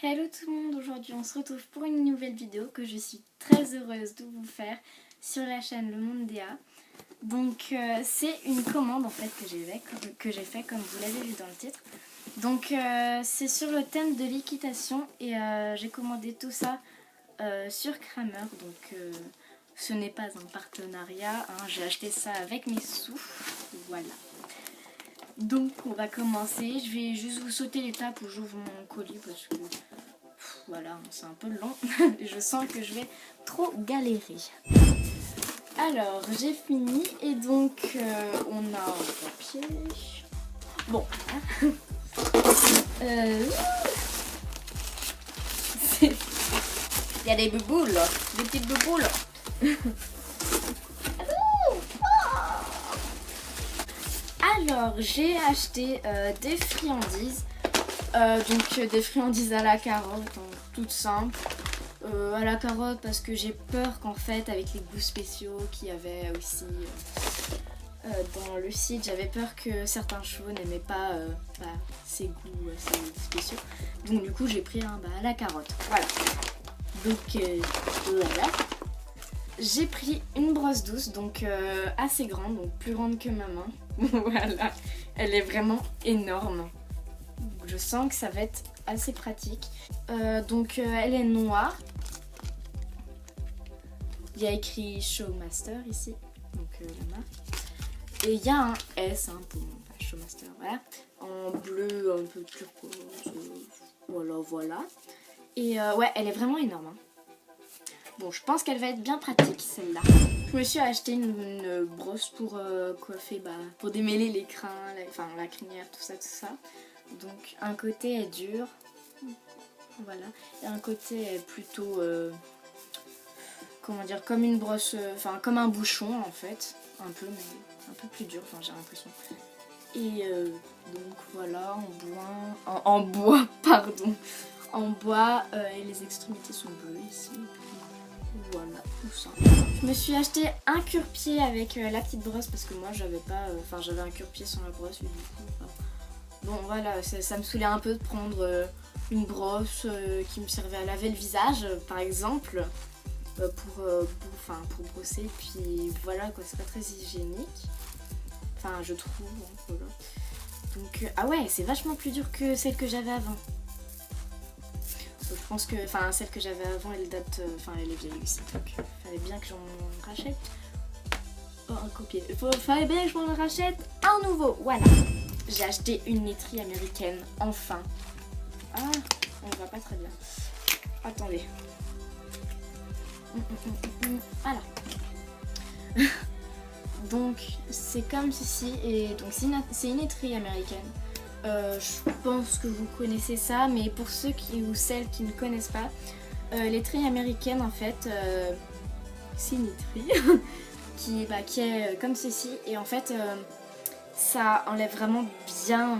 Hello tout le monde, aujourd'hui on se retrouve pour une nouvelle vidéo que je suis très heureuse de vous faire sur la chaîne Le Monde Déa. Donc c'est une commande en fait que j'ai fait comme vous l'avez vu dans le titre. Donc c'est sur le thème de l'équitation et j'ai commandé tout ça sur Kramer. Donc ce n'est pas un partenariat, hein, j'ai acheté ça avec mes sous, voilà. Donc on va commencer, je vais juste vous sauter l'étape où j'ouvre mon colis parce que voilà, c'est un peu long et je sens que je vais trop galérer. Alors j'ai fini et donc on a un papier. Bon, il y a des bouboules, des petites bouboules. Alors j'ai acheté des friandises, donc des friandises à la carotte, hein, toutes simples. À la carotte parce que j'ai peur qu'en fait avec les goûts spéciaux qu'il y avait aussi dans le site, j'avais peur que certains chevaux n'aimaient pas ces goûts assez spéciaux. Donc du coup j'ai pris un à la carotte, voilà. Donc voilà. J'ai pris une brosse douce, donc assez grande, donc plus grande que ma main. Voilà, elle est vraiment énorme. Je sens que ça va être assez pratique. Donc elle est noire. Il y a écrit Showmaster ici, donc la marque. Et il y a un S hein, pour Showmaster, voilà. En bleu un peu turquoise, voilà. Et ouais, elle est vraiment énorme. Hein. Bon, je pense qu'elle va être bien pratique celle-là. Je me suis acheté une brosse pour coiffer, pour démêler les crins, la crinière, tout ça. Donc un côté est dur, voilà, et un côté est plutôt, comment dire, comme une brosse, comme un bouchon en fait, un peu, mais un peu plus dur, j'ai l'impression. Et donc voilà, en bois, pardon, en bois, et les extrémités sont bleues ici. Voilà, tout ça. Je me suis acheté un cure-pied avec la petite brosse parce que moi j'avais pas, j'avais un cure-pied sans la brosse et du coup, bon voilà, ça me saoulait un peu de prendre une brosse qui me servait à laver le visage par exemple, pour brosser, puis voilà quoi, c'est pas très hygiénique, je trouve, hein, voilà. Donc ah ouais, c'est vachement plus dur que celle que j'avais avant. Je pense que, celle que j'avais avant, elle date, elle est vieille aussi, donc fallait bien que j'en rachète. Oh, un copier. Fallait bien que je m'en rachète un nouveau, voilà. J'ai acheté une laiterie américaine, enfin. Ah, on ne voit pas très bien. Attendez. Voilà. Donc, c'est comme ceci, et donc c'est une laiterie américaine. Je pense que vous connaissez ça, mais pour ceux ou celles qui ne connaissent pas, laiterie américaine en fait, c'est une laiterie qui est comme ceci, et en fait ça enlève vraiment bien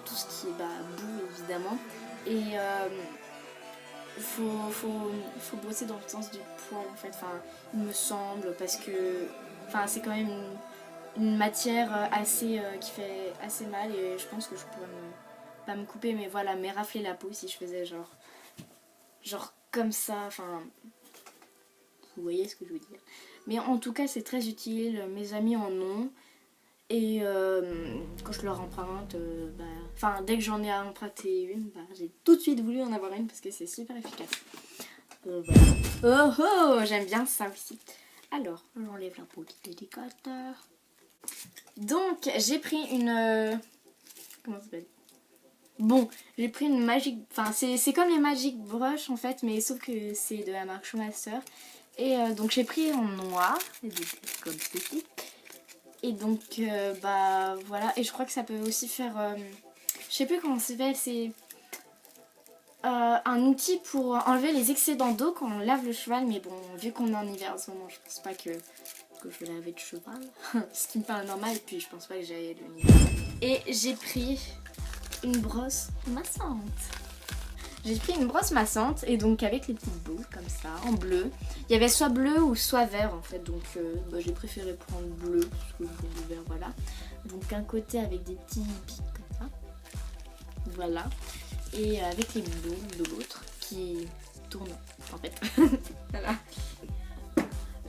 tout ce qui est boue évidemment, et faut brosser dans le sens du poil en fait, il me semble, parce que c'est quand même une matière qui fait assez mal, et je pense que je pourrais pas me couper, mais voilà, m'érafler la peau si je faisais genre comme ça, vous voyez ce que je veux dire. Mais en tout cas c'est très utile, mes amis en ont, et quand je leur emprunte, dès que j'en ai emprunté une, j'ai tout de suite voulu en avoir une parce que c'est super efficace. Voilà. Oh, j'aime bien ça aussi. Alors, j'enlève la peau du délicateur. Donc, j'ai pris une... comment ça s'appelle ? Bon, j'ai pris une Magic... c'est comme les Magic Brush en fait, mais sauf que c'est de la marque Showmaster. Et donc, j'ai pris en noir, comme ceci. Et donc, voilà. Et je crois que ça peut aussi faire... je sais plus comment ça s'appelle, c'est... un outil pour enlever les excédents d'eau quand on lave le cheval, mais bon, vu qu'on est en hiver en ce moment, je pense pas que je vais laver le cheval, ce qui me paraît normal, et puis je pense pas que j'aille le hiver. Et j'ai pris une brosse massante. J'ai pris une brosse massante, et donc avec les petites boules comme ça, en bleu. Il y avait soit bleu ou soit vert en fait, donc j'ai préféré prendre bleu, parce que le vert, voilà. Donc un côté avec des petits pics comme ça, voilà. et avec les bibelots de l'autre qui tournent en fait. Voilà.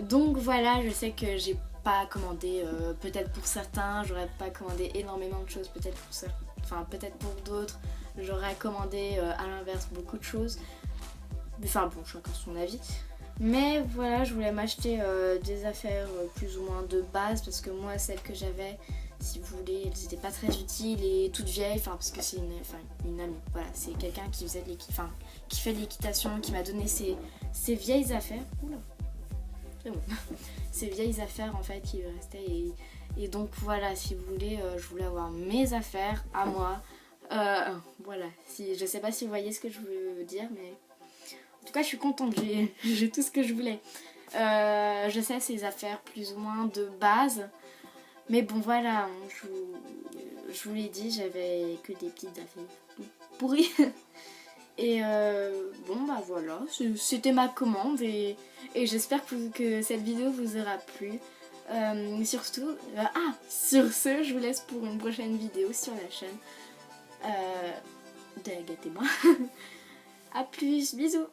Donc voilà, je sais que j'ai pas commandé, peut-être pour certains, j'aurais pas commandé énormément de choses, peut-être pour certains, enfin peut-être pour d'autres, j'aurais commandé à l'inverse beaucoup de choses. Enfin bon, chacun son avis. Mais voilà, je voulais m'acheter des affaires plus ou moins de base parce que moi, celles que j'avais, si vous voulez, elles n'étaient pas très utiles et toutes vieilles, enfin parce que c'est une amie, voilà, c'est quelqu'un qui faisait qui fait de l'équitation, qui m'a donné ces vieilles affaires. Oula, c'est bon. Ces vieilles affaires en fait qui lui restaient et donc voilà, si vous voulez, je voulais avoir mes affaires à moi. Voilà, je sais pas si vous voyez ce que je veux dire, mais en tout cas je suis contente, j'ai tout ce que je voulais. Je sais ces affaires plus ou moins de base, mais bon voilà, je vous l'ai dit, j'avais que des petites affaires pourries. Et bon bah voilà, c'était ma commande et j'espère que cette vidéo vous aura plu. Surtout, sur ce, je vous laisse pour une prochaine vidéo sur la chaîne de Agathe et moi. A plus, bisous.